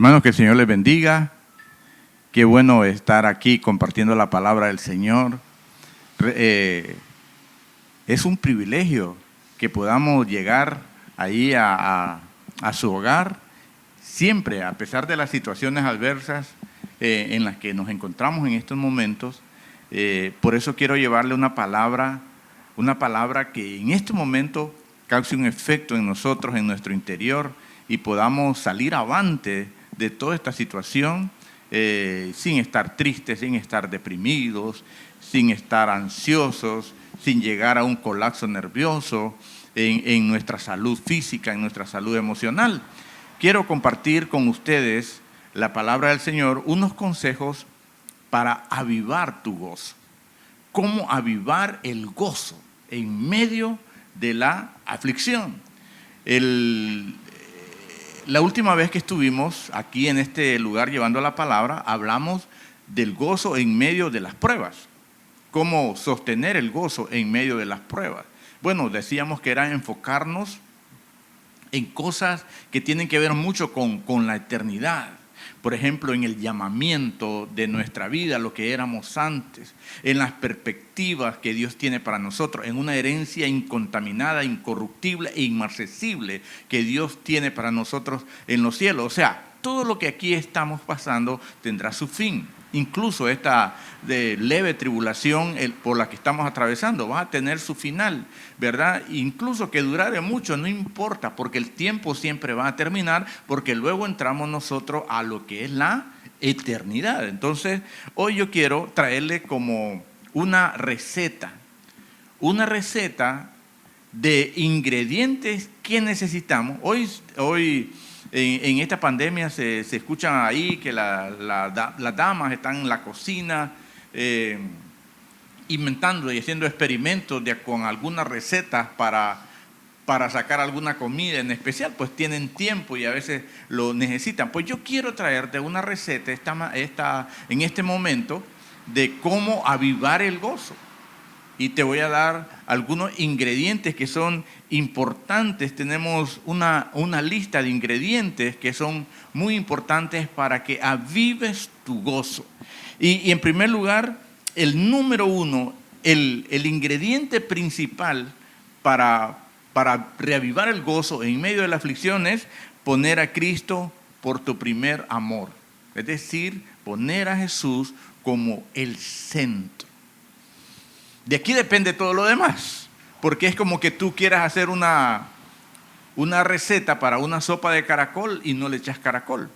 Hermanos, que el Señor les bendiga. Qué bueno estar aquí compartiendo la palabra del Señor. Es un privilegio que podamos llegar ahí a su hogar, siempre, a pesar de las situaciones adversas en las que nos encontramos en estos momentos. Por eso quiero llevarle una palabra que en este momento cause un efecto en nosotros, en nuestro interior, y podamos salir avante de toda esta situación sin estar tristes, sin estar deprimidos, sin estar ansiosos, sin llegar a un colapso nervioso en nuestra salud física, en nuestra salud emocional. Quiero compartir con ustedes la palabra del Señor, unos consejos para avivar tu gozo. ¿Cómo avivar el gozo en medio de la aflicción? La última vez que estuvimos aquí en este lugar llevando la palabra, hablamos del gozo en medio de las pruebas. Cómo sostener el gozo en medio de las pruebas. Bueno, decíamos que era enfocarnos en cosas que tienen que ver mucho con la eternidad. Por ejemplo, en el llamamiento de nuestra vida, lo que éramos antes, en las perspectivas que Dios tiene para nosotros, en una herencia incontaminada, incorruptible e inmarcesible que Dios tiene para nosotros en los cielos. O sea, todo lo que aquí estamos pasando tendrá su fin. Incluso esta leve tribulación por la que estamos atravesando va a tener su final, ¿verdad? Incluso que durare mucho, no importa, porque el tiempo siempre va a terminar, porque luego entramos nosotros a lo que es la eternidad. Entonces, hoy yo quiero traerle como una receta de ingredientes que necesitamos. Hoy en esta pandemia se escuchan ahí que las damas están en la cocina inventando y haciendo experimentos con algunas recetas para sacar alguna comida en especial, pues tienen tiempo y a veces lo necesitan. Pues yo quiero traerte una receta en este momento de cómo avivar el gozo. Y te voy a dar algunos ingredientes que son importantes. Tenemos una lista de ingredientes que son muy importantes para que avives tu gozo. Y en primer lugar, el número uno, el ingrediente principal para reavivar el gozo en medio de la aflicción es poner a Cristo por tu primer amor. Es decir, poner a Jesús como el centro. De aquí depende todo lo demás, porque es como que tú quieras hacer una receta para una sopa de caracol y no le echas caracol.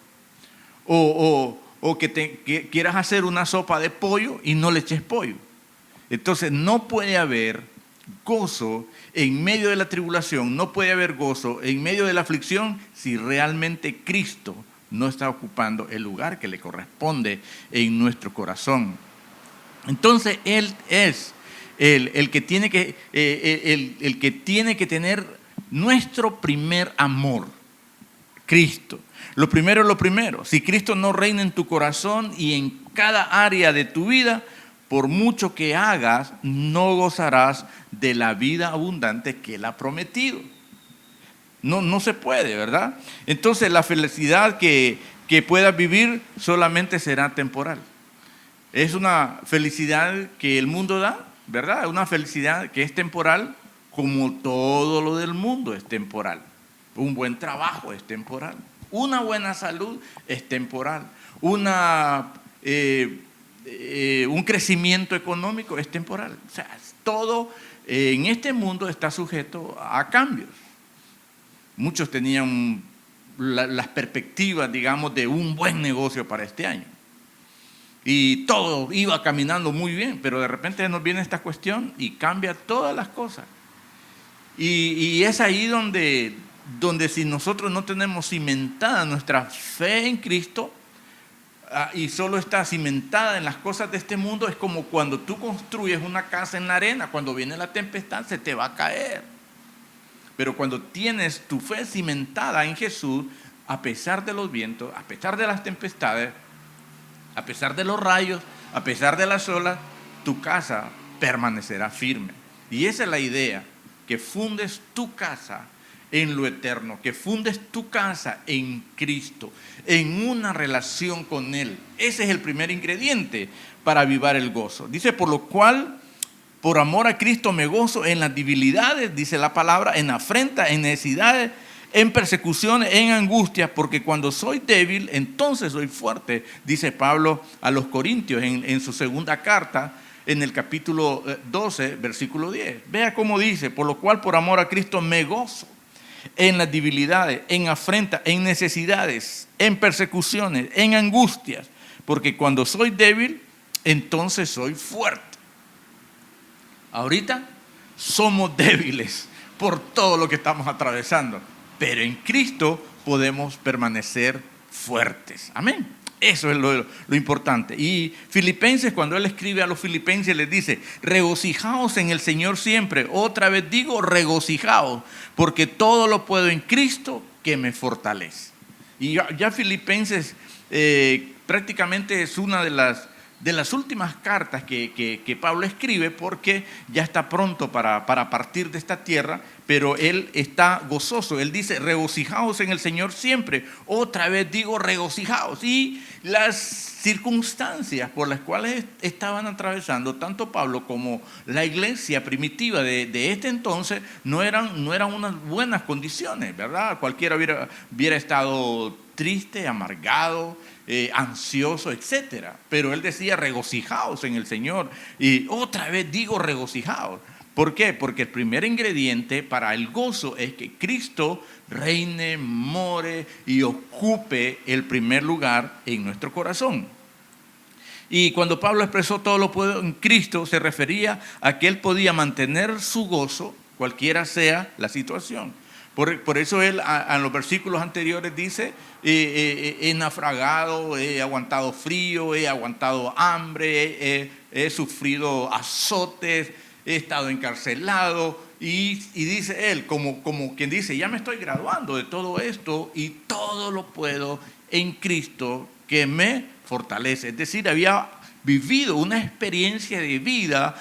O que quieras hacer una sopa de pollo y no le eches pollo. Entonces no puede haber gozo en medio de la tribulación, no puede haber gozo en medio de la aflicción si realmente Cristo no está ocupando el lugar que le corresponde en nuestro corazón. Entonces Él es el que tiene que tener nuestro primer amor, Cristo. Lo primero es lo primero. Si Cristo no reina en tu corazón y en cada área de tu vida, por mucho que hagas, no gozarás de la vida abundante que Él ha prometido. No se puede, ¿verdad? Entonces la felicidad que puedas vivir solamente será temporal. Es una felicidad que el mundo da, ¿verdad? Una felicidad que es temporal, como todo lo del mundo es temporal. Un buen trabajo es temporal. Una buena salud es temporal. Un crecimiento económico es temporal. O sea, todo en este mundo está sujeto a cambios. Muchos tenían las perspectivas, digamos, de un buen negocio para este año. Y todo iba caminando muy bien, pero de repente nos viene esta cuestión y cambia todas las cosas. Y es ahí donde si nosotros no tenemos cimentada nuestra fe en Cristo y solo está cimentada en las cosas de este mundo, es como cuando tú construyes una casa en la arena, cuando viene la tempestad se te va a caer. Pero cuando tienes tu fe cimentada en Jesús, a pesar de los vientos, a pesar de las tempestades, a pesar de los rayos, a pesar de las olas, tu casa permanecerá firme. Y esa es la idea, que fundes tu casa en lo eterno, que fundes tu casa en Cristo, en una relación con Él. Ese es el primer ingrediente para avivar el gozo. Dice, por lo cual, por amor a Cristo me gozo en las debilidades, dice la palabra, en afrenta, en necesidades, en persecuciones, en angustias, porque cuando soy débil, entonces soy fuerte, dice Pablo a los Corintios en su segunda carta, en el capítulo 12, versículo 10. Vea cómo dice, por lo cual por amor a Cristo me gozo en las debilidades, en afrenta, en necesidades, en persecuciones, en angustias, porque cuando soy débil, entonces soy fuerte. Ahorita somos débiles por todo lo que estamos atravesando, pero en Cristo podemos permanecer fuertes. Amén. Eso es lo importante. Y Filipenses, cuando él escribe a los filipenses, les dice, regocijaos en el Señor siempre. Otra vez digo, regocijaos, porque todo lo puedo en Cristo que me fortalece. Y ya Filipenses prácticamente es una de las últimas cartas que Pablo escribe, porque ya está pronto para partir de esta tierra, pero él está gozoso. Él dice, regocijaos en el Señor siempre. Otra vez digo, regocijaos. Y las circunstancias por las cuales estaban atravesando tanto Pablo como la iglesia primitiva de este entonces no eran unas buenas condiciones, ¿verdad? Cualquiera hubiera estado triste, amargado, ansioso, etcétera. Pero él decía, regocijaos en el Señor. Y otra vez digo, regocijaos. ¿Por qué? Porque el primer ingrediente para el gozo es que Cristo reine, more y ocupe el primer lugar en nuestro corazón. Y cuando Pablo expresó todo lo puedo en Cristo, se refería a que él podía mantener su gozo, cualquiera sea la situación. Por eso él en los versículos anteriores dice, he naufragado, he aguantado frío, he aguantado hambre, he sufrido azotes, he estado encarcelado. Y dice él, como quien dice, ya me estoy graduando de todo esto y todo lo puedo en Cristo que me fortalece. Es decir, había vivido una experiencia de vida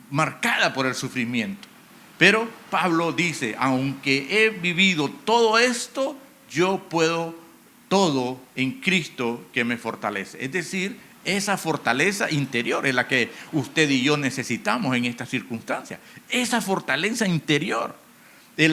marcada por el sufrimiento. Pero Pablo dice, aunque he vivido todo esto, yo puedo todo en Cristo que me fortalece. Es decir, esa fortaleza interior es la que usted y yo necesitamos en estas circunstancias. Esa fortaleza interior es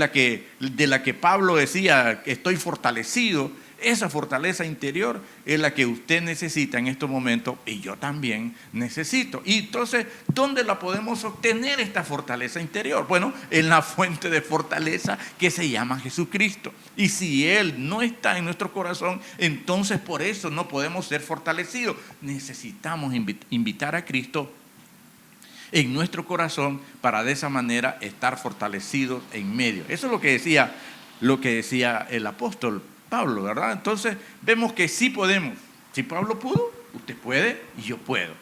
de la que Pablo decía, estoy fortalecido. Esa fortaleza interior es la que usted necesita en estos momentos y yo también necesito. Y entonces, ¿dónde la podemos obtener esta fortaleza interior? Bueno, en la fuente de fortaleza que se llama Jesucristo. Y si Él no está en nuestro corazón, entonces por eso no podemos ser fortalecidos. Necesitamos invitar a Cristo en nuestro corazón para de esa manera estar fortalecidos en medio. Eso es lo que decía el apóstol Pablo, ¿verdad? Entonces vemos que sí podemos. Si Pablo pudo, usted puede y yo puedo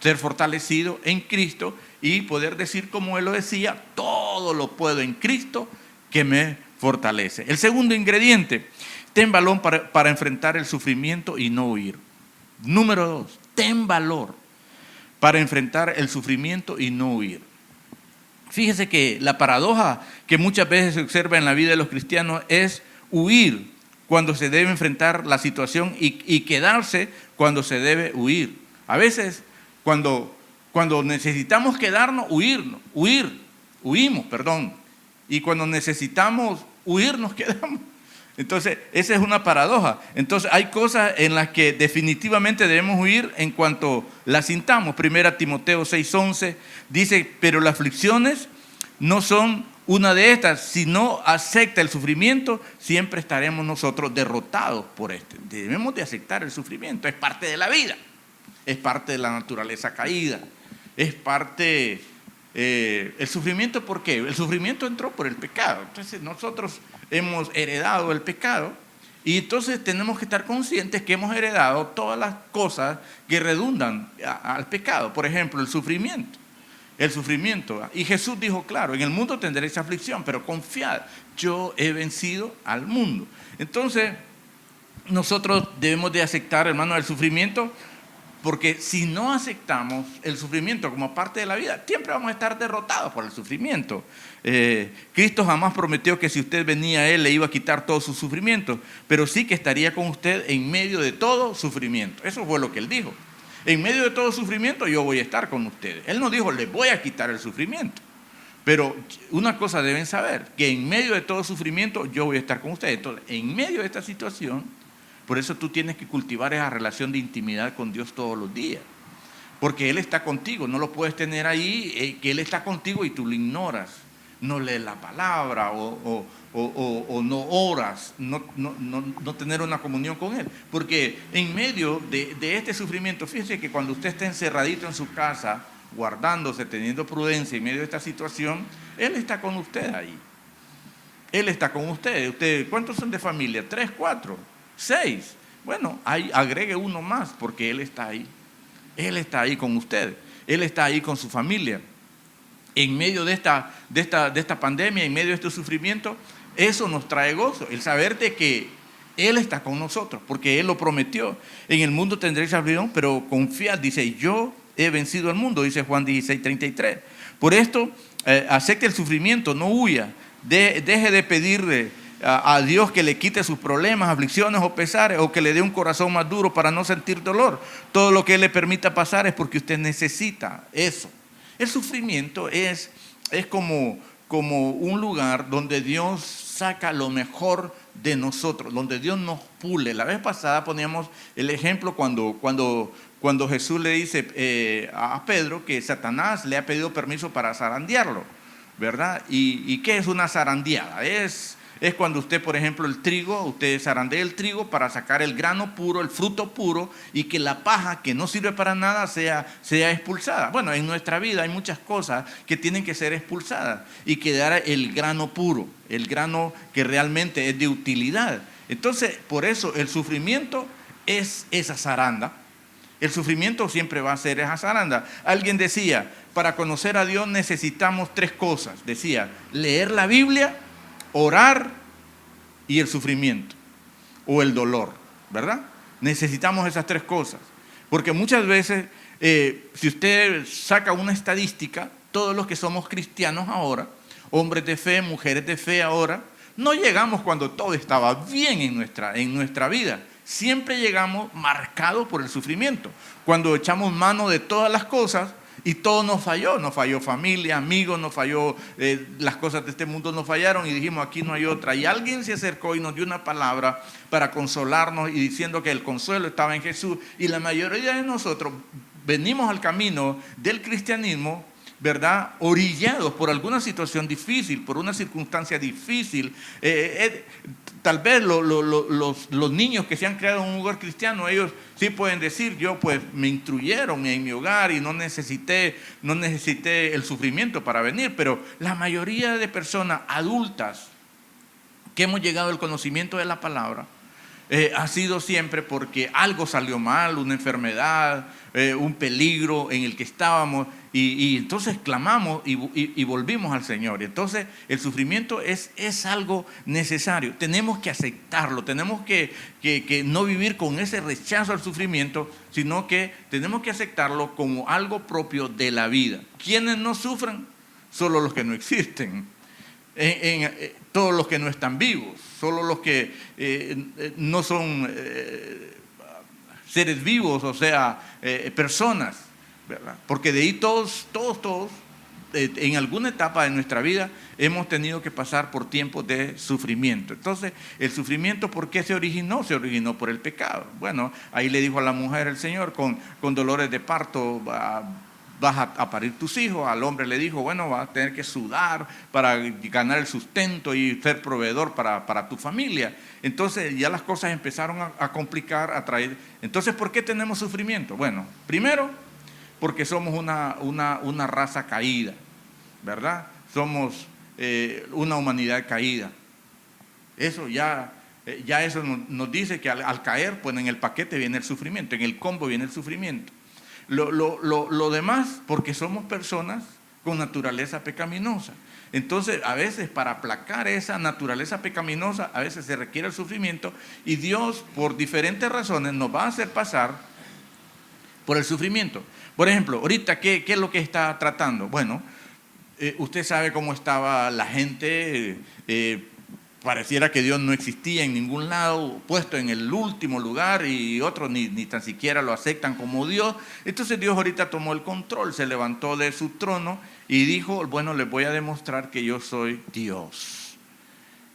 ser fortalecido en Cristo y poder decir como él lo decía, todo lo puedo en Cristo que me fortalece. El segundo ingrediente, ten valor para enfrentar el sufrimiento y no huir. Número 2, ten valor para enfrentar el sufrimiento y no huir. Fíjese que la paradoja que muchas veces se observa en la vida de los cristianos es huir cuando se debe enfrentar la situación y quedarse cuando se debe huir. A veces cuando necesitamos quedarnos, huimos. Y cuando necesitamos huir, nos quedamos. Entonces, esa es una paradoja. Entonces, hay cosas en las que definitivamente debemos huir en cuanto las sintamos. 1 Timoteo 6:11 dice, pero las aflicciones no son una de estas. Si no acepta el sufrimiento, siempre estaremos nosotros derrotados por este. Debemos de aceptar el sufrimiento. Es parte de la vida. Es parte de la naturaleza caída. Es parte... el sufrimiento, ¿por qué? El sufrimiento entró por el pecado. Entonces nosotros hemos heredado el pecado y entonces tenemos que estar conscientes que hemos heredado todas las cosas que redundan al pecado. Por ejemplo, el sufrimiento. Y Jesús dijo, claro, en el mundo tendréis aflicción, pero confiad, yo he vencido al mundo. Entonces nosotros debemos de aceptar, hermano, el sufrimiento Porque si no aceptamos el sufrimiento como parte de la vida, siempre vamos a estar derrotados por el sufrimiento. Cristo jamás prometió que si usted venía a Él le iba a quitar todo su sufrimiento, pero sí que estaría con usted en medio de todo sufrimiento. Eso fue lo que Él dijo. En medio de todo sufrimiento yo voy a estar con ustedes. Él no dijo, les voy a quitar el sufrimiento. Pero una cosa deben saber, que en medio de todo sufrimiento yo voy a estar con ustedes. Entonces, en medio de esta situación, por eso tú tienes que cultivar esa relación de intimidad con Dios todos los días. Porque Él está contigo, no lo puedes tener ahí, que Él está contigo y tú lo ignoras. No lees la palabra o no oras, no tener una comunión con Él. Porque en medio de este sufrimiento, fíjese que cuando usted está encerradito en su casa, guardándose, teniendo prudencia en medio de esta situación, Él está con usted ahí. Él está con usted. ¿Cuántos son de familia? 3, 4, 6. Bueno, agregue uno más porque Él está ahí. Él está ahí con usted. Él está ahí con su familia. En medio de esta pandemia, en medio de este sufrimiento, eso nos trae gozo. El saber de que Él está con nosotros, porque Él lo prometió. En el mundo tendréis aflicción, pero confiad, dice, yo he vencido al mundo, dice Juan 16:33. Por esto, acepte el sufrimiento, no huya. Deje de pedirle a Dios que le quite sus problemas, aflicciones o pesares, o que le dé un corazón más duro para no sentir dolor. Todo lo que Él le permita pasar es porque usted necesita eso. El sufrimiento es como un lugar donde Dios saca lo mejor de nosotros, donde Dios nos pule. La vez pasada poníamos el ejemplo cuando Jesús le dice a Pedro que Satanás le ha pedido permiso para zarandearlo, ¿verdad? ¿Y qué es una zarandeada? Es cuando usted, por ejemplo, usted zarandea el trigo para sacar el grano puro, el fruto puro, y que la paja que no sirve para nada sea expulsada. Bueno, en nuestra vida hay muchas cosas que tienen que ser expulsadas y quedar el grano puro, el grano que realmente es de utilidad. Entonces, por eso el sufrimiento es esa zaranda. El sufrimiento siempre va a ser esa zaranda. Alguien decía, para conocer a Dios necesitamos 3 cosas. Decía, leer la Biblia, orar y el sufrimiento o el dolor, ¿verdad? Necesitamos esas 3 cosas. Porque muchas veces, si usted saca una estadística, todos los que somos cristianos ahora, hombres de fe, mujeres de fe ahora, no llegamos cuando todo estaba bien en nuestra vida. Siempre llegamos marcados por el sufrimiento. Cuando echamos mano de todas las cosas, y todo nos falló familia, amigos, nos falló, las cosas de este mundo nos fallaron y dijimos aquí no hay otra. Y alguien se acercó y nos dio una palabra para consolarnos y diciendo que el consuelo estaba en Jesús. Y la mayoría de nosotros venimos al camino del cristianismo, ¿verdad? Orillados por alguna situación difícil, por una circunstancia difícil. Tal vez los niños que se han creado en un hogar cristiano, ellos sí pueden decir, yo pues me instruyeron en mi hogar y no necesité el sufrimiento para venir, pero la mayoría de personas adultas que hemos llegado al conocimiento de la palabra, ha sido siempre porque algo salió mal, una enfermedad, un peligro en el que estábamos y entonces clamamos y volvimos al Señor. Entonces el sufrimiento es algo necesario, tenemos que aceptarlo, tenemos que no vivir con ese rechazo al sufrimiento, sino que tenemos que aceptarlo como algo propio de la vida. ¿Quiénes no sufren? Solo los que no existen. Todos los que no están vivos, solo los que no son seres vivos, o sea, personas, ¿verdad? Porque de ahí todos, en alguna etapa de nuestra vida hemos tenido que pasar por tiempos de sufrimiento. Entonces, el sufrimiento, ¿por qué se originó? Se originó por el pecado. Bueno, ahí le dijo a la mujer el Señor, con dolores de parto vas a parir tus hijos. Al hombre le dijo, bueno, vas a tener que sudar para ganar el sustento y ser proveedor para tu familia. Entonces ya las cosas empezaron a complicar, a traer. Entonces, ¿por qué tenemos sufrimiento? Bueno, primero, porque somos una raza caída, ¿verdad? Somos una humanidad caída. Eso ya eso nos dice que al caer, pues en el paquete viene el sufrimiento, en el combo viene el sufrimiento. Lo demás, porque somos personas con naturaleza pecaminosa. Entonces, a veces para aplacar esa naturaleza pecaminosa, a veces se requiere el sufrimiento y Dios, por diferentes razones, nos va a hacer pasar por el sufrimiento. Por ejemplo, ahorita, ¿qué es lo que está tratando? Bueno, usted sabe cómo estaba la gente, pareciera que Dios no existía en ningún lado, puesto en el último lugar y otros ni tan siquiera lo aceptan como Dios. Entonces Dios ahorita tomó el control, se levantó de su trono y dijo, bueno, les voy a demostrar que yo soy Dios.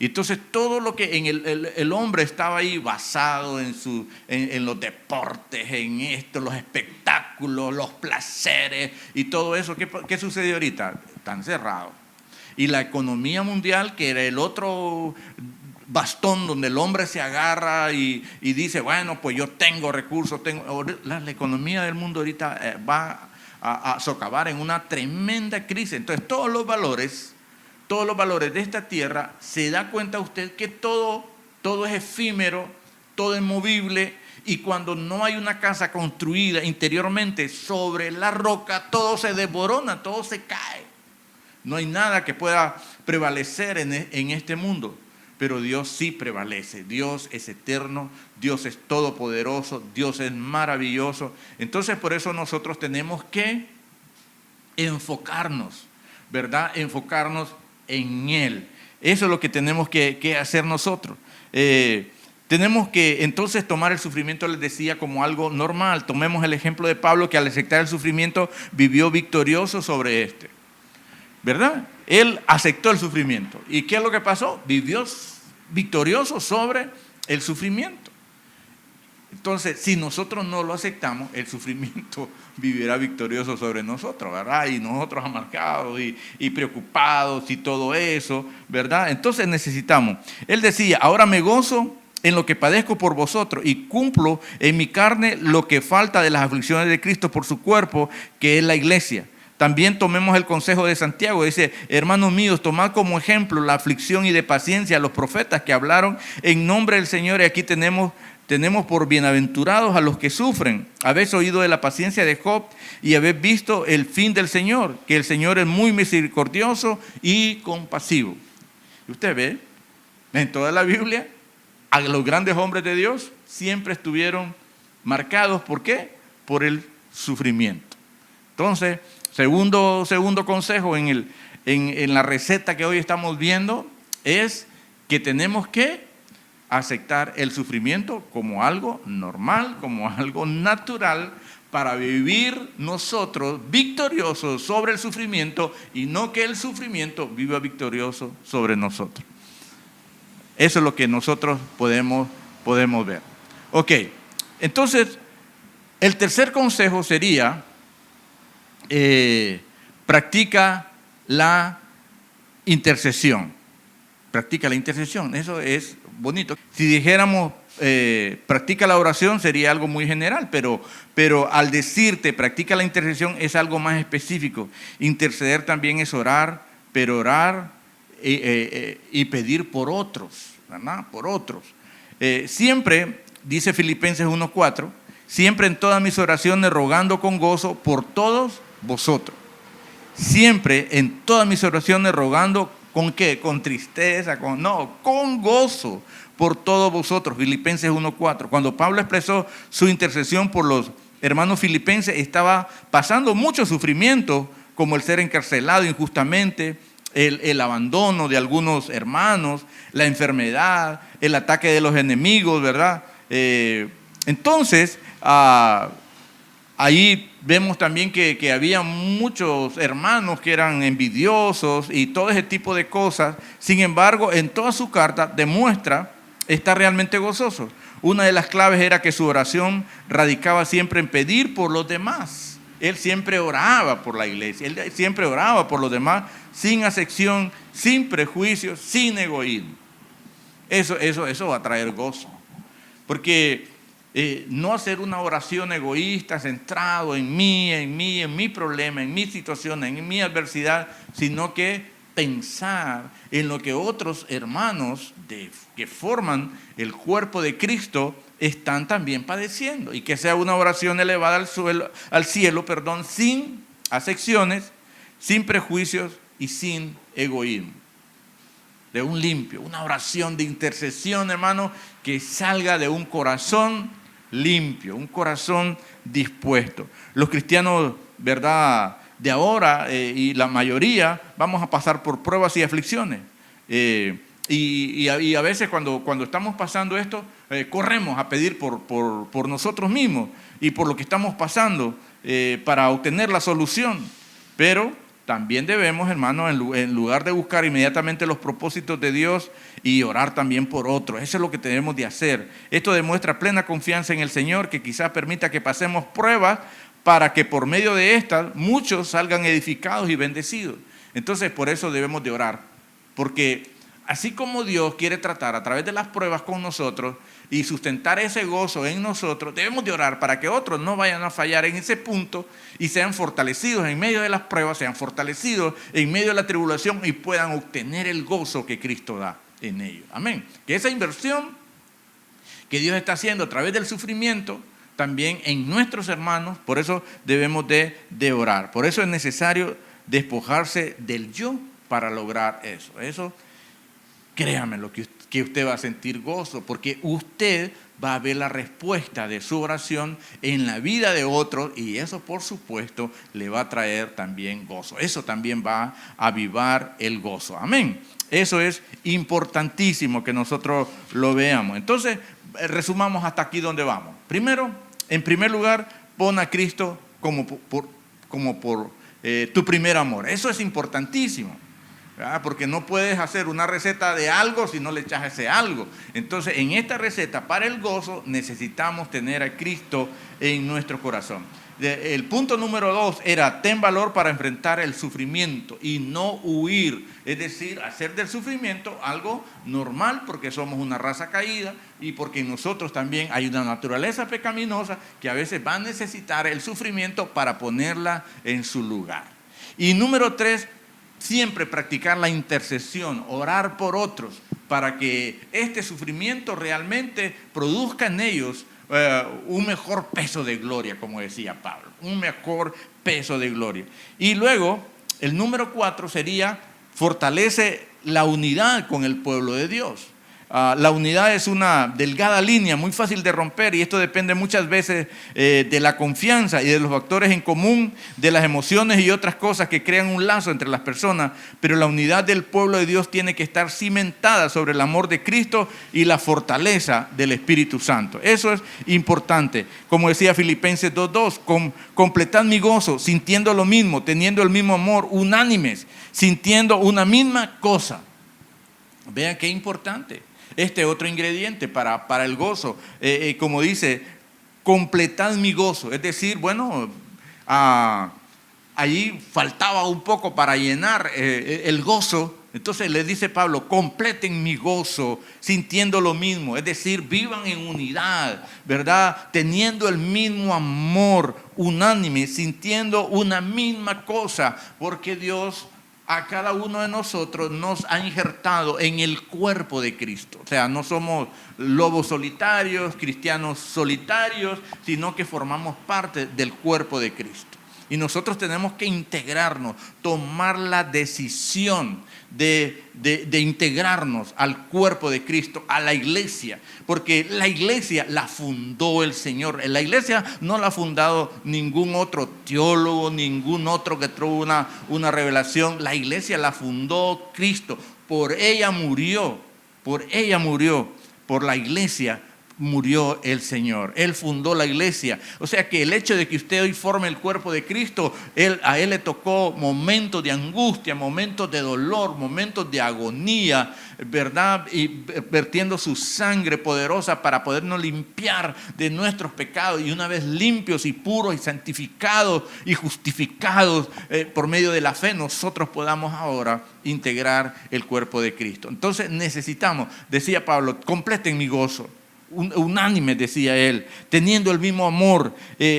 Y entonces todo lo que en el hombre estaba ahí basado en los deportes, en esto, los espectáculos, los placeres y todo eso, ¿qué sucede ahorita? Están cerrados. Y la economía mundial, que era el otro bastón donde el hombre se agarra y dice, bueno, pues yo tengo recursos, la economía del mundo ahorita va a socavar en una tremenda crisis. Entonces todos los valores de esta tierra, se da cuenta usted que todo es efímero, todo es movible, y cuando no hay una casa construida interiormente sobre la roca, todo se desborona, todo se cae. No hay nada que pueda prevalecer en este mundo, pero Dios sí prevalece. Dios es eterno, Dios es todopoderoso, Dios es maravilloso. Entonces por eso nosotros tenemos que enfocarnos, ¿verdad? Enfocarnos en Él. Eso es lo que tenemos que hacer nosotros. Tenemos que entonces tomar el sufrimiento, les decía, como algo normal. Tomemos el ejemplo de Pablo, que al aceptar el sufrimiento vivió victorioso sobre este, ¿verdad? Él aceptó el sufrimiento. ¿Y qué es lo que pasó? Vivió victorioso sobre el sufrimiento. Entonces, si nosotros no lo aceptamos, el sufrimiento vivirá victorioso sobre nosotros, ¿verdad? Y nosotros amargados y preocupados y todo eso, ¿verdad? Entonces necesitamos. Él decía, ahora me gozo en lo que padezco por vosotros y cumplo en mi carne lo que falta de las aflicciones de Cristo por su cuerpo, que es la iglesia. También tomemos el consejo de Santiago, dice, hermanos míos, tomad como ejemplo la aflicción y de paciencia a los profetas que hablaron en nombre del Señor, y aquí tenemos por bienaventurados a los que sufren. Habéis oído de la paciencia de Job y habéis visto el fin del Señor, que el Señor es muy misericordioso y compasivo. Y usted ve, en toda la Biblia, a los grandes hombres de Dios siempre estuvieron marcados, ¿por qué? Por el sufrimiento. Entonces, segundo consejo en la receta que hoy estamos viendo es que tenemos que aceptar el sufrimiento como algo normal, como algo natural, para vivir nosotros victoriosos sobre el sufrimiento y no que el sufrimiento viva victorioso sobre nosotros. Eso es lo que nosotros podemos ver. Ok, entonces el tercer consejo sería, practica la intercesión. Practica la intercesión, eso es bonito. Si dijéramos practica la oración sería algo muy general, pero al decirte practica la intercesión es algo más específico. Interceder también es orar, pero orar y pedir por otros, ¿verdad? Por otros. Siempre, dice Filipenses 1:4, siempre en todas mis oraciones rogando con gozo por todos vosotros. Siempre en todas mis oraciones rogando, ¿con qué? Con tristeza, con gozo por todos vosotros. Filipenses 1:4. Cuando Pablo expresó su intercesión por los hermanos filipenses, estaba pasando mucho sufrimiento, como el ser encarcelado injustamente, el abandono de algunos hermanos, la enfermedad, el ataque de los enemigos, ¿verdad? Entonces, ahí vemos también que había muchos hermanos que eran envidiosos y todo ese tipo de cosas. Sin embargo, en toda su carta demuestra estar realmente gozoso. Una de las claves era que su oración radicaba siempre en pedir por los demás. Él siempre oraba por la iglesia, él siempre oraba por los demás, sin acepción, sin prejuicios, sin egoísmo. Eso va a traer gozo. Porque no hacer una oración egoísta, centrado en mi problema, en mi situación, en mi adversidad, sino que pensar en lo que otros hermanos que forman el cuerpo de Cristo están también padeciendo, y que sea una oración elevada al cielo, sin acepciones, sin prejuicios y sin egoísmo. De un limpio, una oración de intercesión, hermano, que salga de un corazón limpio, un corazón dispuesto. Los cristianos, ¿verdad?, de ahora y la mayoría vamos a pasar por pruebas y aflicciones. Y a veces cuando estamos pasando esto, corremos a pedir por nosotros mismos y por lo que estamos pasando para obtener la solución. Pero también debemos, hermanos, en lugar de buscar inmediatamente los propósitos de Dios y orar también por otros. Eso es lo que tenemos de hacer. Esto demuestra plena confianza en el Señor, que quizás permita que pasemos pruebas para que por medio de estas muchos salgan edificados y bendecidos. Entonces, por eso debemos de orar, porque así como Dios quiere tratar a través de las pruebas con nosotros y sustentar ese gozo en nosotros, debemos de orar para que otros no vayan a fallar en ese punto y sean fortalecidos en medio de las pruebas, sean fortalecidos en medio de la tribulación y puedan obtener el gozo que Cristo da en ellos. Amén. Que esa inversión que Dios está haciendo a través del sufrimiento también en nuestros hermanos, por eso debemos de orar. Por eso es necesario despojarse del yo para lograr eso. Eso, créame, lo que usted va a sentir gozo, porque usted va a ver la respuesta de su oración en la vida de otros y eso, por supuesto, le va a traer también gozo. Eso también va a avivar el gozo. Amén. Eso es importantísimo que nosotros lo veamos. Entonces, resumamos hasta aquí donde vamos. Primero, en primer lugar, pon a Cristo como por tu primer amor. Eso es importantísimo. Porque no puedes hacer una receta de algo si no le echas ese algo. Entonces, en esta receta para el gozo necesitamos tener a Cristo en nuestro corazón. El punto número 2 era: ten valor para enfrentar el sufrimiento y no huir. Es decir, hacer del sufrimiento algo normal, porque somos una raza caída y porque en nosotros también hay una naturaleza pecaminosa que a veces va a necesitar el sufrimiento para ponerla en su lugar. Y número 3, siempre practicar la intercesión, orar por otros, para que este sufrimiento realmente produzca en ellos un mejor peso de gloria, como decía Pablo, un mejor peso de gloria. Y luego, el número 4 sería: fortalece la unidad con el pueblo de Dios. La unidad es una delgada línea muy fácil de romper y esto depende muchas veces de la confianza y de los factores en común, de las emociones y otras cosas que crean un lazo entre las personas, pero la unidad del pueblo de Dios tiene que estar cimentada sobre el amor de Cristo y la fortaleza del Espíritu Santo. Eso es importante. Como decía Filipenses 2:2, completad mi gozo, sintiendo lo mismo, teniendo el mismo amor, unánimes, sintiendo una misma cosa. Vean qué importante. Este otro ingrediente para el gozo, como dice, completad mi gozo. Es decir, bueno, allí faltaba un poco para llenar el gozo. Entonces le dice Pablo: completen mi gozo sintiendo lo mismo. Es decir, vivan en unidad, ¿verdad? Teniendo el mismo amor, unánime, sintiendo una misma cosa, porque Dios a cada uno de nosotros nos ha injertado en el cuerpo de Cristo. O sea, no somos lobos solitarios, cristianos solitarios, sino que formamos parte del cuerpo de Cristo. Y nosotros tenemos que integrarnos, tomar la decisión de integrarnos al cuerpo de Cristo, a la iglesia, porque la iglesia la fundó el Señor. La iglesia no la ha fundado ningún otro teólogo, ningún otro que tuvo una revelación. La iglesia la fundó Cristo. Por ella murió, por la iglesia murió el Señor. Él fundó la iglesia. O sea que el hecho de que usted hoy forme el cuerpo de Cristo, a Él le tocó momentos de angustia, momentos de dolor, momentos de agonía, ¿verdad? Y vertiendo su sangre poderosa para podernos limpiar de nuestros pecados. Y una vez limpios y puros y santificados y justificados por medio de la fe, nosotros podamos ahora integrar el cuerpo de Cristo. Entonces necesitamos, decía Pablo, completen mi gozo. Unánime, decía él, teniendo el mismo amor,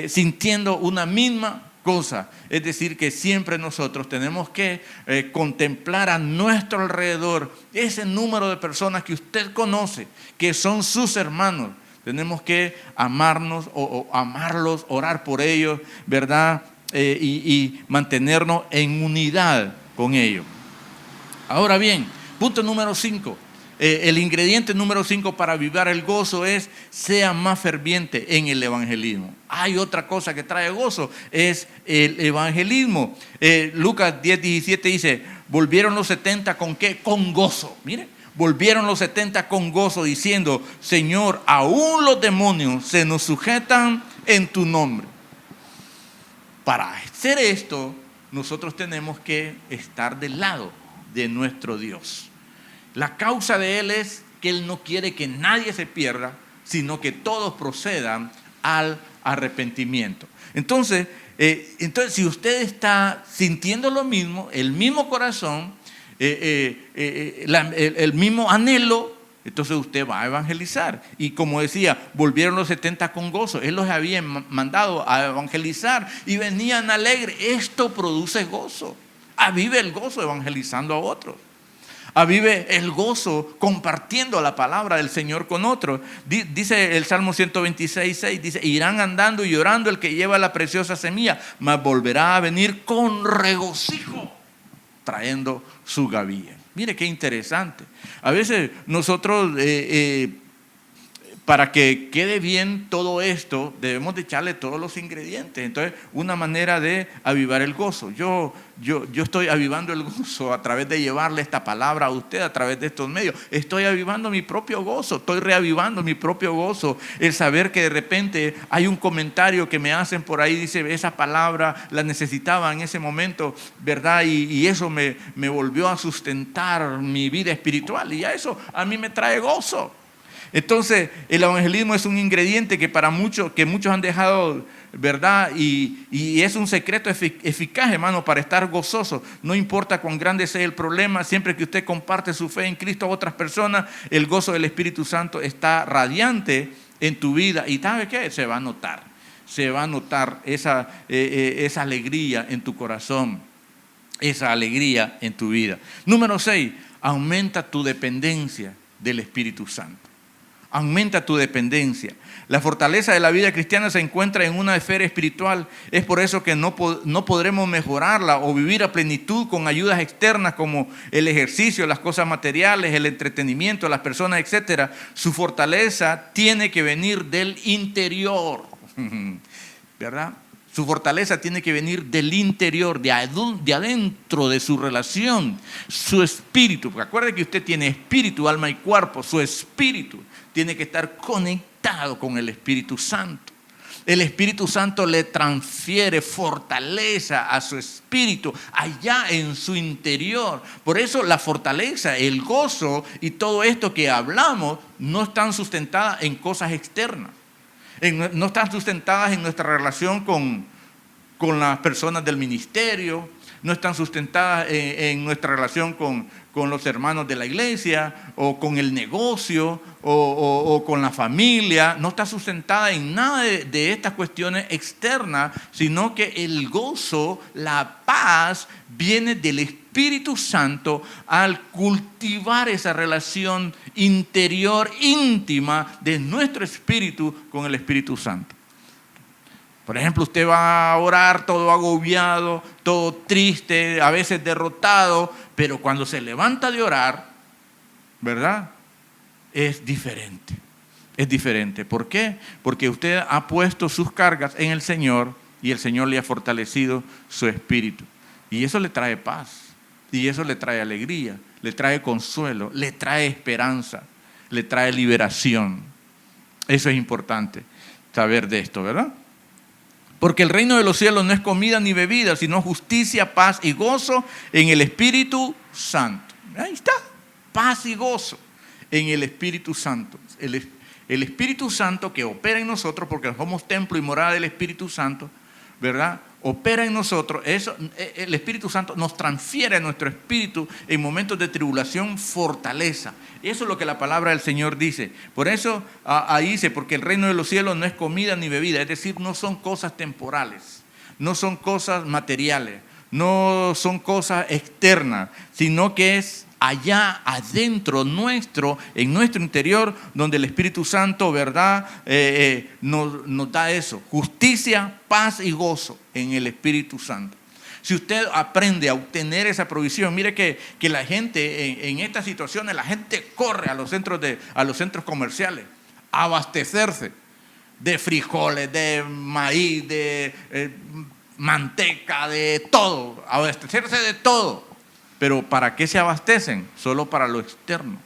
sintiendo una misma cosa. Es decir, que siempre nosotros tenemos que contemplar a nuestro alrededor ese número de personas que usted conoce, que son sus hermanos. Tenemos que amarnos o amarlos, orar por ellos, ¿verdad? Y mantenernos en unidad con ellos. Ahora bien, punto número 5. el ingrediente número 5 para avivar el gozo es: sea más ferviente en el evangelismo. Hay otra cosa que trae gozo, es el evangelismo. Lucas 10:17 dice: volvieron los 70 ¿con qué? Con gozo. Mire, volvieron los 70 con gozo, diciendo: Señor, aún los demonios se nos sujetan en tu nombre. Para hacer esto, nosotros tenemos que estar del lado de nuestro Dios. La causa de Él es que Él no quiere que nadie se pierda, sino que todos procedan al arrepentimiento. Entonces, si usted está sintiendo lo mismo, el mismo corazón, el mismo anhelo, entonces usted va a evangelizar. Y como decía, volvieron los 70 con gozo. Él los había mandado a evangelizar y venían alegres. Esto produce gozo. Avive el gozo evangelizando a otros. Avive el gozo compartiendo la palabra del Señor con otros. Dice el Salmo 126:6, dice: irán andando y llorando el que lleva la preciosa semilla, mas volverá a venir con regocijo, trayendo su gavilla. Mire qué interesante. A veces nosotros, para que quede bien todo esto, debemos de echarle todos los ingredientes. Entonces, una manera de avivar el gozo. Yo estoy avivando el gozo a través de llevarle esta palabra a usted a través de estos medios. Estoy avivando mi propio gozo, estoy reavivando mi propio gozo. El saber que de repente hay un comentario que me hacen por ahí, dice: esa palabra la necesitaba en ese momento, ¿verdad? Y eso me volvió a sustentar mi vida espiritual. Y ya eso a mí me trae gozo. Entonces, el evangelismo es un ingrediente que muchos han dejado, ¿verdad? Y es un secreto eficaz, hermano, para estar gozoso. No importa cuán grande sea el problema, siempre que usted comparte su fe en Cristo a otras personas, el gozo del Espíritu Santo está radiante en tu vida. ¿Y sabe qué? Se va a notar esa alegría en tu corazón, esa alegría en tu vida. Número 6, aumenta tu dependencia del Espíritu Santo. Aumenta tu dependencia. La fortaleza de la vida cristiana se encuentra en una esfera espiritual. Es por eso que no podremos mejorarla o vivir a plenitud con ayudas externas como el ejercicio, las cosas materiales, el entretenimiento, las personas, etc. Su fortaleza tiene que venir del interior, ¿verdad? Su fortaleza tiene que venir del interior, de adentro de su relación, su espíritu. Porque acuerde que usted tiene espíritu, alma y cuerpo. Su espíritu tiene que estar conectado con el Espíritu Santo. El Espíritu Santo le transfiere fortaleza a su espíritu allá en su interior. Por eso la fortaleza, el gozo y todo esto que hablamos no están sustentadas en cosas externas. No están sustentadas en nuestra relación con las personas del ministerio, no están sustentadas en nuestra relación con los hermanos de la iglesia o con el negocio o con la familia. No está sustentada en nada de estas cuestiones externas, sino que el gozo, la paz viene del Espíritu Santo al cultivar esa relación interior, íntima de nuestro espíritu con el Espíritu Santo. Por ejemplo, usted va a orar todo agobiado, todo triste, a veces derrotado, pero cuando se levanta de orar, ¿verdad? Es diferente. Es diferente. ¿Por qué? Porque usted ha puesto sus cargas en el Señor y el Señor le ha fortalecido su espíritu. Y eso le trae paz. Y eso le trae alegría, le trae consuelo, le trae esperanza, le trae liberación. Eso es importante saber de esto, ¿verdad? Porque el reino de los cielos no es comida ni bebida, sino justicia, paz y gozo en el Espíritu Santo. Ahí está, paz y gozo en el Espíritu Santo. El Espíritu Santo que opera en nosotros, porque somos templo y morada del Espíritu Santo, ¿verdad? Opera en nosotros. Eso, el Espíritu Santo nos transfiere a nuestro espíritu en momentos de tribulación fortaleza. Eso es lo que la palabra del Señor dice. Por eso ahí dice: porque el reino de los cielos no es comida ni bebida. Es decir, no son cosas temporales, no son cosas materiales, no son cosas externas, sino que es allá adentro nuestro, en nuestro interior, donde el Espíritu Santo, ¿verdad? Nos da eso, justicia, paz y gozo en el Espíritu Santo. Si usted aprende a obtener esa provisión, mire que la gente en estas situaciones, la gente corre a los centros comerciales a abastecerse de frijoles, de maíz, de manteca, de todo, abastecerse de todo. Pero ¿para qué se abastecen? Solo para lo externo.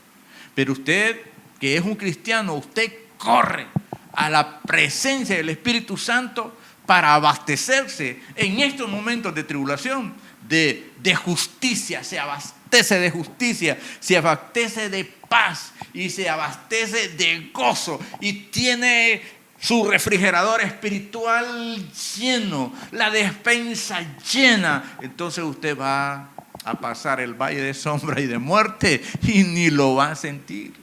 Pero usted, que es un cristiano, usted corre a la presencia del Espíritu Santo para abastecerse en estos momentos de tribulación, de justicia. Se abastece de justicia, se abastece de paz y se abastece de gozo y tiene su refrigerador espiritual lleno, la despensa llena. Entonces usted va a pasar el valle de sombra y de muerte y ni lo va a sentir.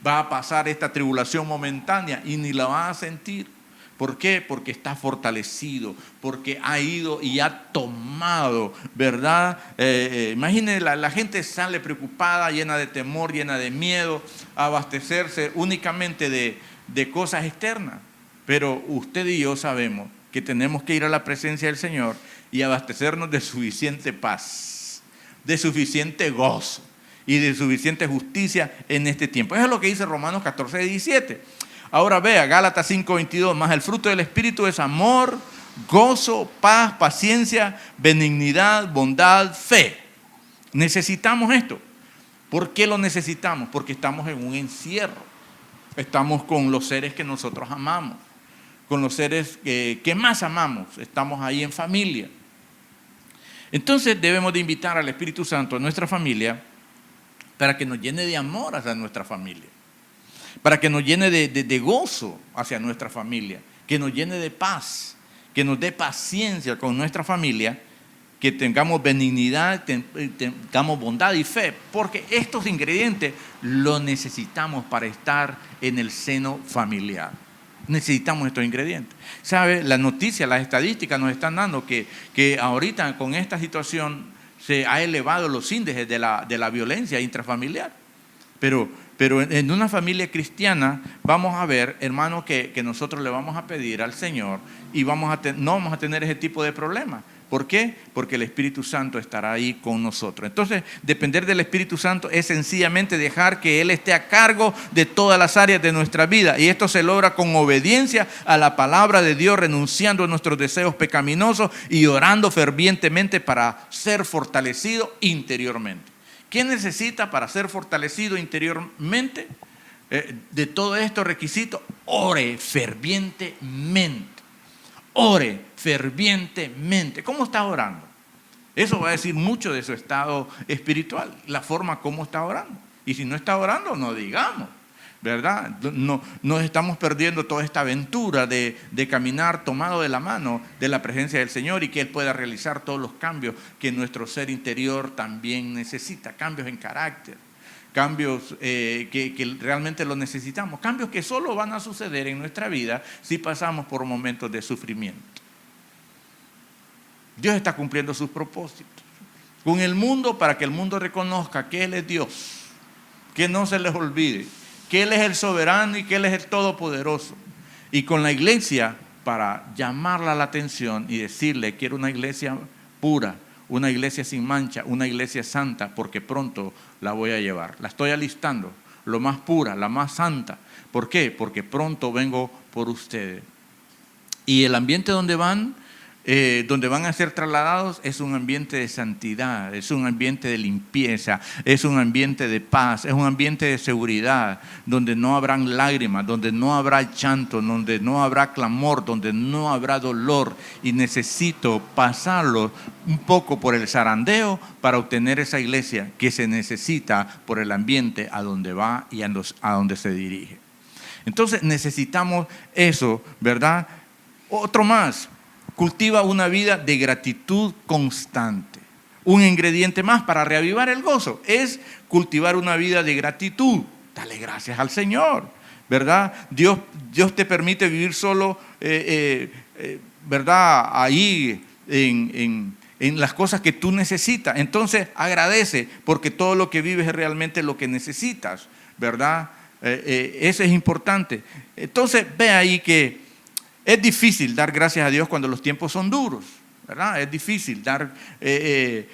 Va a pasar esta tribulación momentánea y ni la va a sentir. ¿Por qué? Porque está fortalecido, porque ha ido y ha tomado, ¿verdad? Imagínense, la gente sale preocupada, llena de temor, llena de miedo, a abastecerse únicamente de cosas externas. Pero usted y yo sabemos que tenemos que ir a la presencia del Señor y abastecernos de suficiente paz, de suficiente gozo y de suficiente justicia en este tiempo. Eso es lo que dice Romanos 14:17. Ahora vea, Gálatas 5:22, más el fruto del Espíritu es amor, gozo, paz, paciencia, benignidad, bondad, fe. Necesitamos esto. ¿Por qué lo necesitamos? Porque estamos en un encierro. Estamos con los seres que nosotros amamos, con los seres que más amamos. Estamos ahí en familia. Entonces debemos de invitar al Espíritu Santo a nuestra familia para que nos llene de amor hacia nuestra familia, para que nos llene de gozo hacia nuestra familia, que nos llene de paz, que nos dé paciencia con nuestra familia, que tengamos benignidad, tengamos bondad y fe, porque estos ingredientes los necesitamos para estar en el seno familiar. Necesitamos estos ingredientes. ¿Sabe? Las noticias, las estadísticas nos están dando que ahorita con esta situación se ha elevado los índices de la violencia intrafamiliar. Pero en una familia cristiana vamos a ver, hermano, que nosotros le vamos a pedir al Señor y no vamos a tener ese tipo de problemas. ¿Por qué? Porque el Espíritu Santo estará ahí con nosotros. Entonces, depender del Espíritu Santo es sencillamente dejar que Él esté a cargo de todas las áreas de nuestra vida. Y esto se logra con obediencia a la palabra de Dios, renunciando a nuestros deseos pecaminosos y orando fervientemente para ser fortalecido interiormente. ¿Qué necesita para ser fortalecido interiormente? De todos estos requisitos, ore fervientemente. Ore fervientemente. ¿Cómo está orando? Eso va a decir mucho de su estado espiritual, la forma como está orando. Y si no está orando, no digamos, ¿verdad? No, nos estamos perdiendo toda esta aventura de caminar tomado de la mano de la presencia del Señor y que Él pueda realizar todos los cambios que nuestro ser interior también necesita, cambios en carácter, cambios que realmente los necesitamos, cambios que solo van a suceder en nuestra vida si pasamos por momentos de sufrimiento. Dios está cumpliendo sus propósitos con el mundo para que el mundo reconozca que Él es Dios, que no se les olvide, que Él es el soberano y que Él es el todopoderoso. Y con la iglesia para llamarla la atención y decirle: quiero una iglesia pura, una iglesia sin mancha, una iglesia santa, porque pronto la voy a llevar. La estoy alistando, lo más pura, la más santa. ¿Por qué? Porque pronto vengo por ustedes. Y el ambiente donde van a ser trasladados es un ambiente de santidad, es un ambiente de limpieza, es un ambiente de paz, es un ambiente de seguridad, donde no habrán lágrimas, donde no habrá llanto, donde no habrá clamor, donde no habrá dolor. Y necesito pasarlo un poco por el zarandeo para obtener esa iglesia que se necesita por el ambiente a donde va y a donde se dirige. Entonces necesitamos eso, ¿verdad? Otro más. Cultiva una vida de gratitud constante. Un ingrediente más para reavivar el gozo es cultivar una vida de gratitud. Dale gracias al Señor, ¿verdad? Dios te permite vivir solo, ¿verdad? Ahí en las cosas que tú necesitas. Entonces agradece, porque todo lo que vives es realmente lo que necesitas, ¿verdad? Eso es importante. Entonces ve ahí que es difícil dar gracias a Dios cuando los tiempos son duros. ¿verdad? Es difícil dar,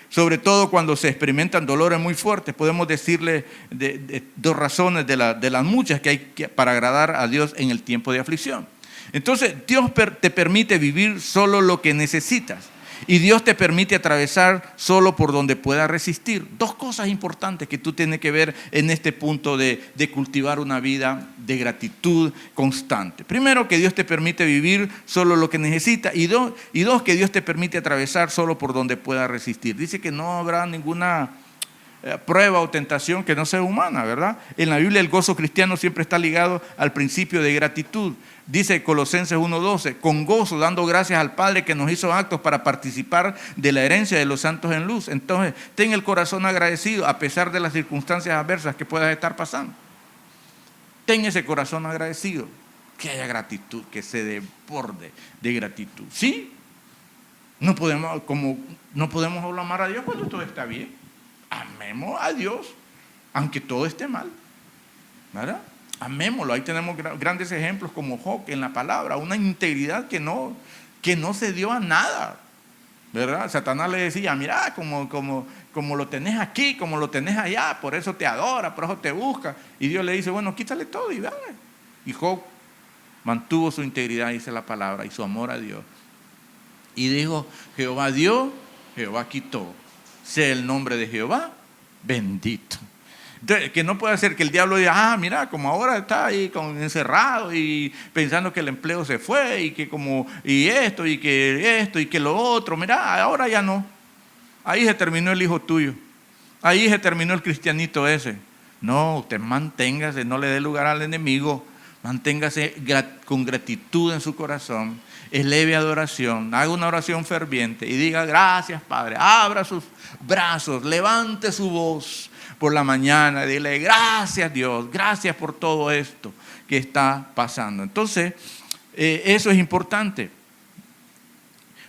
sobre todo cuando se experimentan dolores muy fuertes. Podemos decirle de dos razones de las muchas que hay para agradar a Dios en el tiempo de aflicción. Entonces, Dios te permite vivir solo lo que necesitas. Y Dios te permite atravesar solo por donde puedas resistir. Dos cosas importantes que tú tienes que ver en este punto de cultivar una vida de gratitud constante. Primero, que Dios te permite vivir solo lo que necesitas. Y dos, que Dios te permite atravesar solo por donde puedas resistir. Dice que no habrá ninguna prueba o tentación que no sea humana, ¿verdad? En la Biblia el gozo cristiano siempre está ligado al principio de gratitud. Dice Colosenses 1:12, con gozo, dando gracias al Padre que nos hizo actos para participar de la herencia de los santos en luz. Entonces, ten el corazón agradecido a pesar de las circunstancias adversas que puedas estar pasando. Ten ese corazón agradecido, que haya gratitud, que se desborde de gratitud. ¿Sí? No podemos amar a Dios cuando todo está bien. Amemos a Dios, aunque todo esté mal, ¿verdad? Amémoslo. Ahí tenemos grandes ejemplos como Job en la palabra, una integridad que no se dio a nada, ¿verdad? Satanás le decía, mira, como lo tenés aquí, como lo tenés allá, por eso te adora, por eso te busca. Y Dios le dice, bueno, quítale todo y dale. Y Job mantuvo su integridad, dice la palabra, y su amor a Dios. Y dijo, Jehová dio, Jehová quitó. Sea el nombre de Jehová bendito. Entonces, que no puede ser que el diablo diga, mira, como ahora está ahí encerrado y pensando que el empleo se fue y que y esto y que lo otro, mira, ahora ya no. Ahí se terminó el hijo tuyo. Ahí se terminó el cristianito ese. No, usted manténgase, no le dé lugar al enemigo. Manténgase con gratitud en su corazón, eleve adoración, haga una oración ferviente y diga, gracias Padre, abra sus brazos, levante su voz por la mañana, dile, gracias Dios, gracias por todo esto que está pasando. Entonces, eso es importante.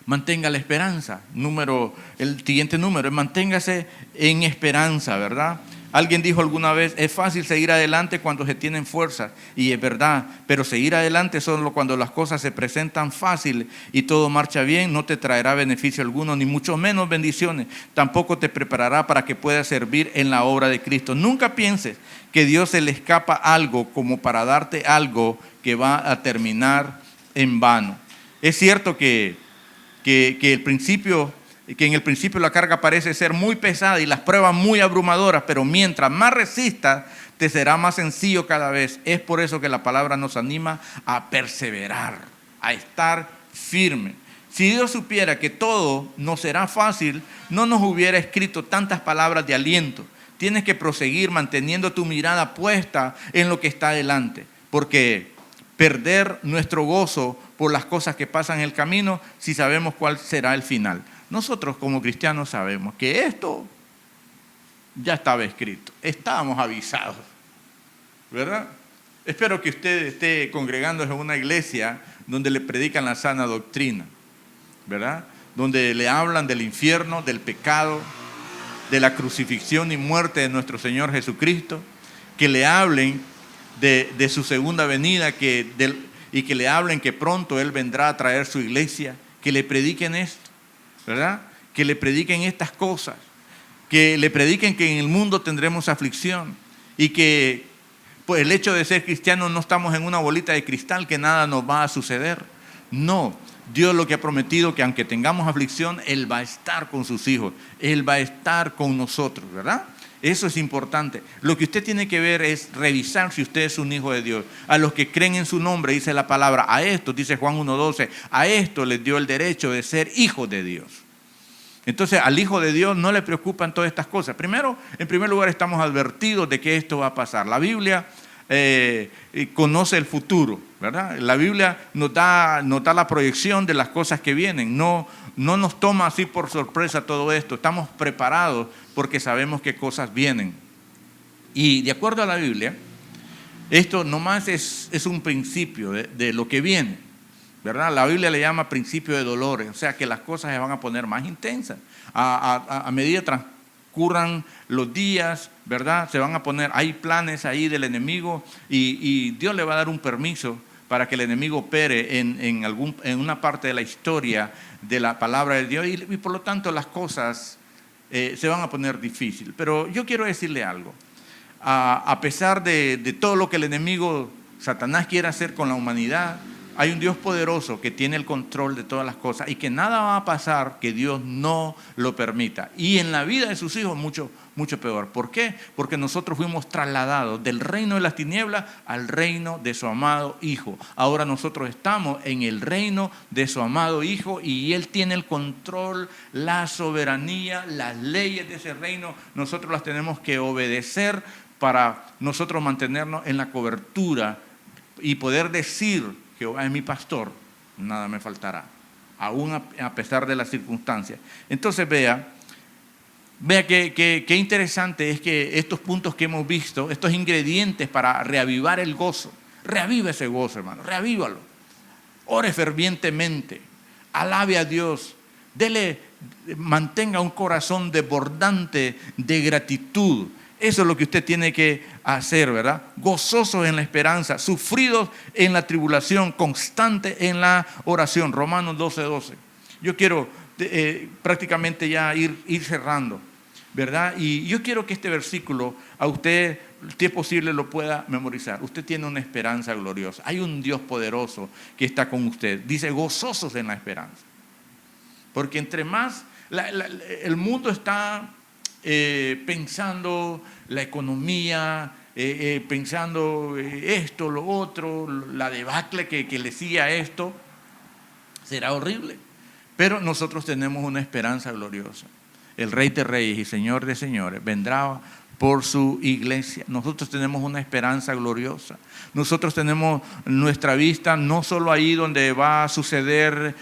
Mantenga la esperanza. El siguiente número es manténgase en esperanza, ¿verdad? Alguien dijo alguna vez, es fácil seguir adelante cuando se tienen fuerzas, y es verdad, pero seguir adelante solo cuando las cosas se presentan fácil y todo marcha bien, no te traerá beneficio alguno, ni mucho menos bendiciones, tampoco te preparará para que puedas servir en la obra de Cristo. Nunca pienses que Dios se le escapa algo como para darte algo que va a terminar en vano. Es cierto que en el principio la carga parece ser muy pesada y las pruebas muy abrumadoras, pero mientras más resistas, te será más sencillo cada vez. Es por eso que la palabra nos anima a perseverar, a estar firme. Si Dios supiera que todo no será fácil, no nos hubiera escrito tantas palabras de aliento. Tienes que proseguir manteniendo tu mirada puesta en lo que está adelante, porque perder nuestro gozo por las cosas que pasan en el camino si sabemos cuál será el final. Nosotros como cristianos sabemos que esto ya estaba escrito, estábamos avisados, ¿verdad? Espero que usted esté congregándose en una iglesia donde le predican la sana doctrina, ¿verdad? Donde le hablan del infierno, del pecado, de la crucifixión y muerte de nuestro Señor Jesucristo, que le hablen de su segunda venida y que le hablen que pronto Él vendrá a traer su iglesia, que le prediquen esto, ¿verdad? Que le prediquen estas cosas, que le prediquen que en el mundo tendremos aflicción y que pues, el hecho de ser cristianos no estamos en una bolita de cristal que nada nos va a suceder. No, Dios lo que ha prometido que aunque tengamos aflicción, Él va a estar con sus hijos, Él va a estar con nosotros, ¿verdad? Eso es importante. Lo que usted tiene que ver es revisar si usted es un hijo de Dios. A los que creen en su nombre, dice la palabra, a estos, dice Juan 1:12, a estos les dio el derecho de ser hijos de Dios. Entonces al hijo de Dios no le preocupan todas estas cosas. En primer lugar estamos advertidos de que esto va a pasar. La Biblia conoce el futuro, ¿verdad? La Biblia nos da la proyección de las cosas que vienen. No nos toma así por sorpresa todo esto. Estamos preparados porque sabemos qué cosas vienen. Y de acuerdo a la Biblia, esto nomás es un principio de lo que viene, ¿verdad? La Biblia le llama principio de dolores, o sea que las cosas se van a poner más intensas. A medida transcurran los días, ¿verdad? Se van a poner, hay planes ahí del enemigo y Dios le va a dar un permiso para que el enemigo opere en una parte de la historia de la palabra de Dios y por lo tanto las cosas se van a poner difíciles. Pero yo quiero decirle algo. A pesar de todo lo que el enemigo, Satanás, quiere hacer con la humanidad, hay un Dios poderoso que tiene el control de todas las cosas y que nada va a pasar que Dios no lo permita. Y en la vida de sus hijos mucho, mucho peor. ¿Por qué? Porque nosotros fuimos trasladados del reino de las tinieblas al reino de su amado Hijo. Ahora nosotros estamos en el reino de su amado Hijo y Él tiene el control, la soberanía, las leyes de ese reino. Nosotros las tenemos que obedecer para nosotros mantenernos en la cobertura y poder decir: Jehová es mi pastor, nada me faltará, aún a pesar de las circunstancias. Entonces vea qué interesante es que estos puntos que hemos visto, estos ingredientes para reavivar el gozo, reaviva ese gozo, hermano, reavívalo. Ore fervientemente, alabe a Dios, mantenga un corazón desbordante de gratitud. Eso es lo que usted tiene que hacer, ¿verdad? Gozosos en la esperanza, sufridos en la tribulación, constante en la oración. Romanos 12:12. Yo quiero prácticamente ya ir cerrando, ¿verdad? Y yo quiero que este versículo a usted, si es posible, lo pueda memorizar. Usted tiene una esperanza gloriosa. Hay un Dios poderoso que está con usted. Dice: gozosos en la esperanza. Porque entre más el mundo está pensando la economía, pensando esto, lo otro, la debacle que le sigue a esto, será horrible. Pero nosotros tenemos una esperanza gloriosa. El Rey de Reyes y Señor de Señores vendrá por su iglesia. Nosotros tenemos una esperanza gloriosa. Nosotros tenemos nuestra vista no solo ahí donde va a suceder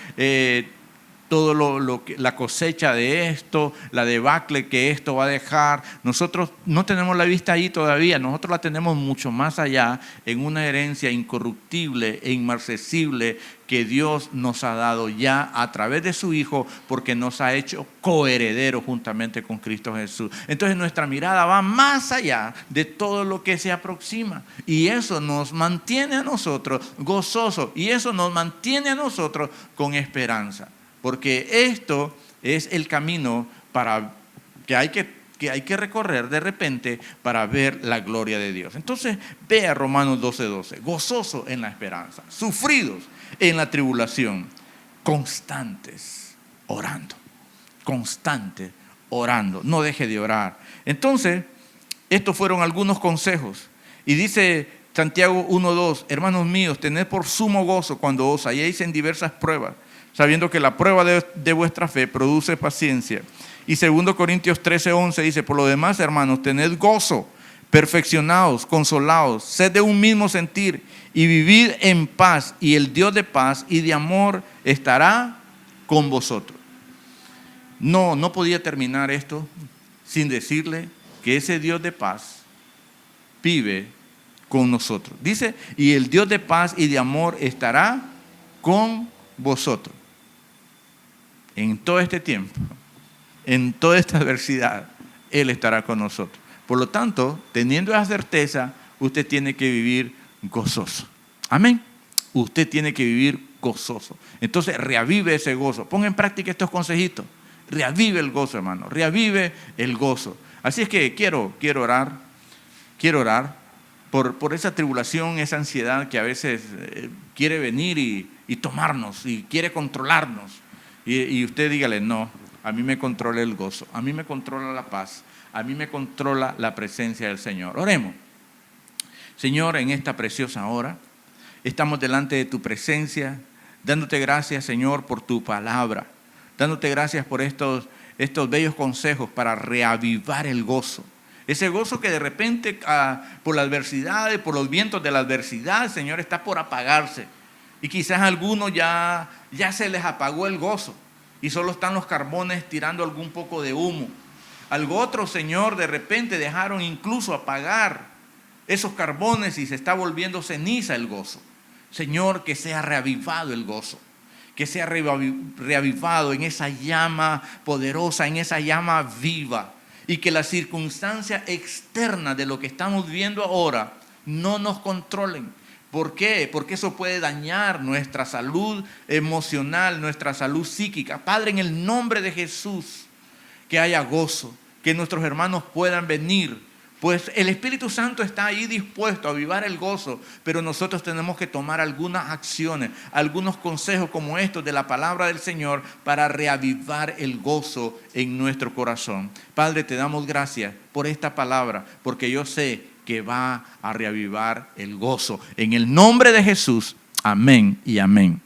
todo la cosecha de esto, la debacle que esto va a dejar. Nosotros no tenemos la vista ahí todavía, nosotros la tenemos mucho más allá, en una herencia incorruptible e inmarcesible que Dios nos ha dado ya a través de su Hijo, porque nos ha hecho coherederos juntamente con Cristo Jesús. Entonces nuestra mirada va más allá de todo lo que se aproxima, y eso nos mantiene a nosotros gozosos, y eso nos mantiene a nosotros con esperanza. Porque esto es el camino que hay que recorrer de repente para ver la gloria de Dios. Entonces, vea Romanos 12:12. Gozosos en la esperanza, sufridos en la tribulación, constantes orando. Constantes orando. No deje de orar. Entonces, estos fueron algunos consejos. Y dice Santiago 1:2: hermanos míos, tened por sumo gozo cuando os halléis en diversas pruebas, sabiendo que la prueba de vuestra fe produce paciencia. Y 2 Corintios 13:11 dice: por lo demás, hermanos, tened gozo, perfeccionaos, consolaos, sed de un mismo sentir y vivid en paz, y el Dios de paz y de amor estará con vosotros. No podía terminar esto sin decirle que ese Dios de paz vive con nosotros. Dice: y el Dios de paz y de amor estará con vosotros. En todo este tiempo, en toda esta adversidad, Él estará con nosotros. Por lo tanto, teniendo esa certeza, usted tiene que vivir gozoso. Amén. Usted tiene que vivir gozoso. Entonces, reavive ese gozo. Ponga en práctica estos consejitos. Reavive el gozo, hermano. Reavive el gozo. Así es que quiero orar por esa tribulación, esa ansiedad que a veces quiere venir y tomarnos y quiere controlarnos. Y usted dígale: no, a mí me controla el gozo, a mí me controla la paz, a mí me controla la presencia del Señor. Oremos. Señor, en esta preciosa hora, estamos delante de tu presencia, dándote gracias, Señor, por tu palabra, dándote gracias por estos bellos consejos para reavivar el gozo. Ese gozo que de repente, por la adversidad, por los vientos de la adversidad, Señor, está por apagarse. Y quizás a algunos ya se les apagó el gozo y solo están los carbones tirando algún poco de humo. Algo otro, Señor, de repente dejaron incluso apagar esos carbones y se está volviendo ceniza el gozo. Señor, que sea reavivado el gozo, que sea reavivado en esa llama poderosa, en esa llama viva, y que las circunstancias externas de lo que estamos viviendo ahora no nos controlen, ¿Por qué? Porque eso puede dañar nuestra salud emocional, nuestra salud psíquica. Padre, en el nombre de Jesús, que haya gozo, que nuestros hermanos puedan venir. Pues el Espíritu Santo está ahí dispuesto a avivar el gozo, pero nosotros tenemos que tomar algunas acciones, algunos consejos como estos de la palabra del Señor para reavivar el gozo en nuestro corazón. Padre, te damos gracias por esta palabra, porque yo sé que va a reavivar el gozo. En el nombre de Jesús, amén y amén.